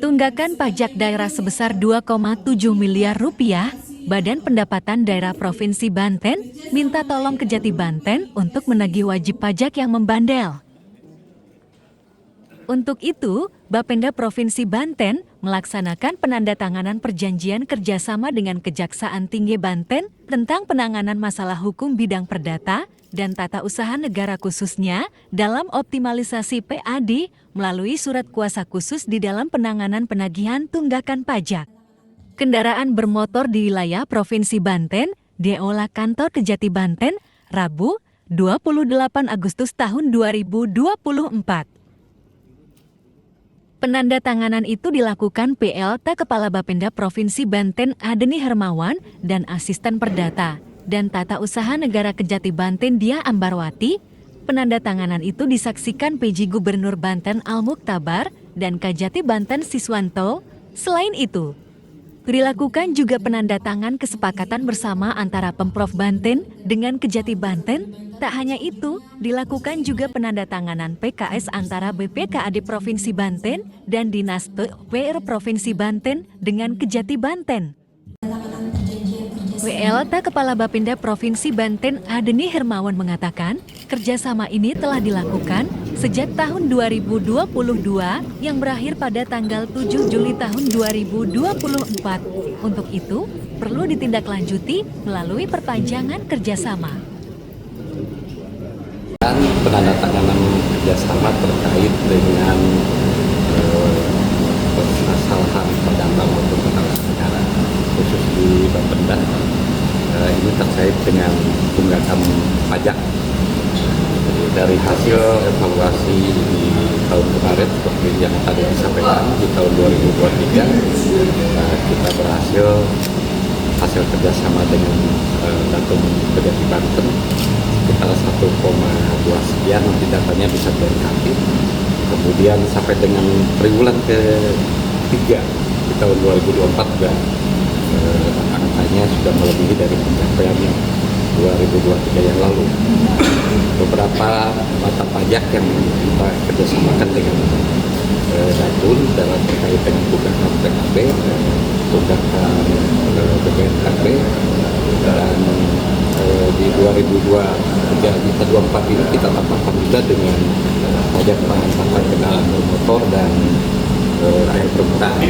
Tunggakan pajak daerah sebesar 2,7 miliar rupiah, Badan Pendapatan Daerah Provinsi Banten minta tolong Kejati Banten untuk menagih wajib pajak yang membandel. Untuk itu, Bapenda Provinsi Banten melaksanakan penandatanganan perjanjian kerjasama dengan Kejaksaan Tinggi Banten tentang penanganan masalah hukum bidang perdata dan tata usaha negara khususnya dalam optimalisasi PAD melalui surat kuasa khusus di dalam penanganan penagihan tunggakan pajak. Kendaraan bermotor di wilayah Provinsi Banten diolah kantor Kejati Banten, Rabu, 28 Agustus tahun 2024. Penandatanganan itu dilakukan PLT Kepala Bapenda Provinsi Banten Adeni Hermawan dan Asisten Perdata dan Tata Usaha Negara Kejati Banten Dia Ambarwati. Penandatanganan itu disaksikan PJ Gubernur Banten Al-Muktabar dan Kajati Banten Siswanto. Selain itu, dilakukan juga penandatangan kesepakatan bersama antara Pemprov Banten dengan Kejati Banten. Tak hanya itu, dilakukan juga penandatanganan PKS antara BPKAD Provinsi Banten dan Dinas PR Provinsi Banten dengan Kejati Banten. WLT Kepala Bapenda Provinsi Banten Adeni Hermawan mengatakan, kerjasama ini telah dilakukan sejak tahun 2022 yang berakhir pada tanggal 7 Juli tahun 2024. Untuk itu, perlu ditindaklanjuti melalui perpanjangan kerjasama. Dan penandatanganan kerjasama terkait dengan permasalahan perdata maupun penanganan negara khusus di Bapenda. Ini terkait dengan tunggakan pajak. Jadi dari hasil evaluasi di tahun kemarin seperti yang tadi disampaikan di tahun 2023, kita berhasil hasil kerjasama dengan Datum Kejati Banten sekitar 1,2 sekian, nanti datanya bisa dilengkapi. Kemudian sampai dengan triwulan ke-3 di tahun 2024 juga angkanya sudah melebihi dari pencapaian 2023 yang lalu. Beberapa mata pajak yang kita kerjasamakan dengan Datun dalam terkait dengan tunggakan PKB, tunggakan BPNKB, dan di 2023 ini kita tambahkan juga dengan pajak pengangkutan kendaraan bermotor dan air permukaan.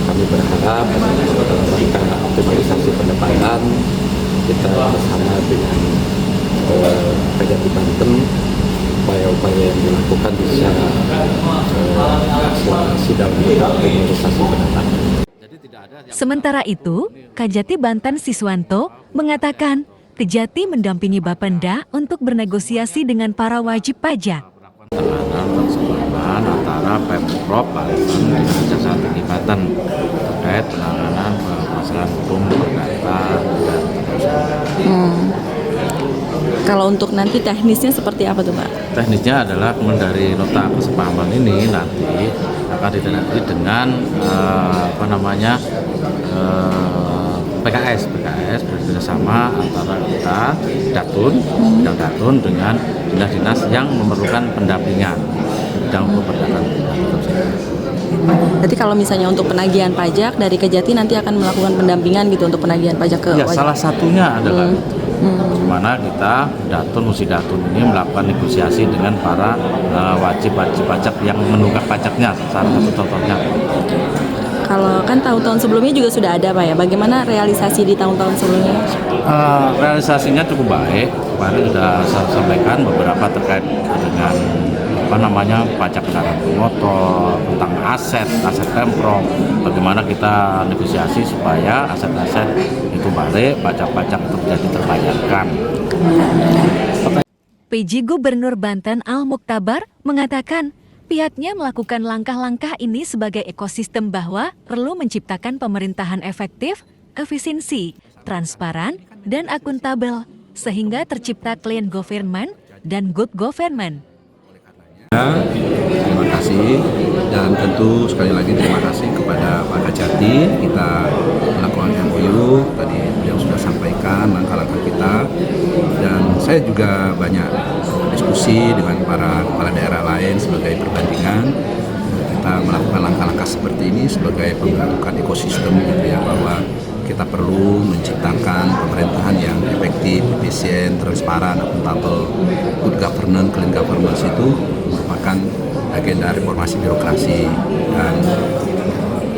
Kami berharap dalam rangka optimalisasi pendapatan kita bersama dengan Kejati Banten, upaya-upaya yang dilakukan bisa akselerasi dalam optimalisasi pendapatan. Sementara itu, Kajati Banten Siswanto mengatakan Kejati mendampingi Bapenda untuk bernegosiasi dengan para wajib pajak. Terhadap persetujuan antara Pemprov Banten dengan Kejaksaan Tinggi Banten terkait penanganan permasalahan hukum perdata dan Kalau untuk nanti teknisnya seperti apa tuh, Pak? Teknisnya adalah kemudian dari nota kesepahaman ini nanti akan ditindaklanjuti dengan PKS bekerjasama antara kita Datun dengan dinas-dinas yang memerlukan pendampingan bidang hukum perdata. Berarti kalau misalnya untuk penagihan pajak dari Kejati nanti akan melakukan pendampingan gitu untuk penagihan pajak ke ya, wajib. salah satunya adalah dimana kita Musi Datun ini melakukan negosiasi dengan para wajib pajak yang menunggak pajaknya. Salah satu contohnya. Kalau kan tahun-tahun sebelumnya juga sudah ada, Pak ya. Bagaimana realisasi di tahun-tahun sebelumnya? Realisasinya cukup baik. Kemarin sudah saya sampaikan beberapa terkait dengan pajak kendaraan bermotor, tentang aset Pemprov. Bagaimana kita negosiasi supaya aset-aset itu balik, pajak-pajak terjadi terbayarkan. PJ Gubernur Banten Al-Muktabar mengatakan pihaknya melakukan langkah-langkah ini sebagai ekosistem bahwa perlu menciptakan pemerintahan efektif, efisiensi, transparan, dan akuntabel, sehingga tercipta clean government dan good government. Terima kasih, dan tentu sekali lagi terima kasih kepada Pak Kejati. Kita melakukan MOU, tadi beliau sudah sampaikan langkah-langkah kita, dan saya juga banyak diskusi dengan para kepala daerah lain sebagai perbandingan. kita melakukan langkah-langkah seperti ini sebagai pembentukan ekosistem gitu ya, bahwa kita perlu menciptakan pemerintahan yang efektif, efisien, transparan, akuntabel. Good governance, clean governance itu merupakan agenda reformasi birokrasi, dan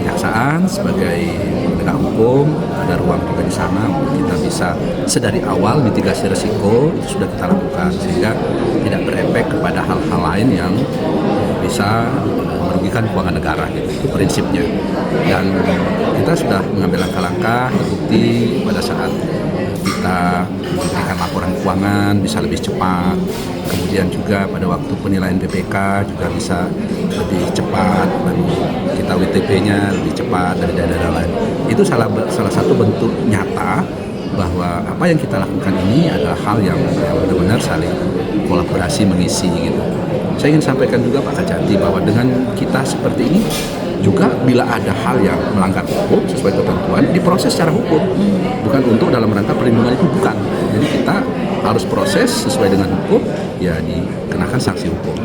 kejaksaan sebagai penegak hukum ada ruang juga di sana untuk kita bisa sedari awal mitigasi risiko itu sudah kita lakukan sehingga tidak berefek kepada hal-hal lain yang bisa merugikan keuangan negara gitu. Itu prinsipnya, dan kita sudah mengambil langkah-langkah terbukti pada saat kita memberikan laporan keuangan bisa lebih cepat, kemudian juga pada waktu penilaian BPK juga bisa lebih cepat, dan kita WTP-nya lebih cepat dari daerah lain. Itu salah satu bentuk nyata bahwa apa yang kita lakukan ini adalah hal yang benar-benar saling kolaborasi mengisi gitu. Saya ingin sampaikan juga Pak Kajati bahwa dengan kita seperti ini juga bila ada hal yang melanggar hukum sesuai ketentuan diproses secara hukum, bukan untuk dalam rangka perlindungan, itu bukan. Jadi kita harus proses sesuai dengan hukum, ya dikenakan sanksi hukum.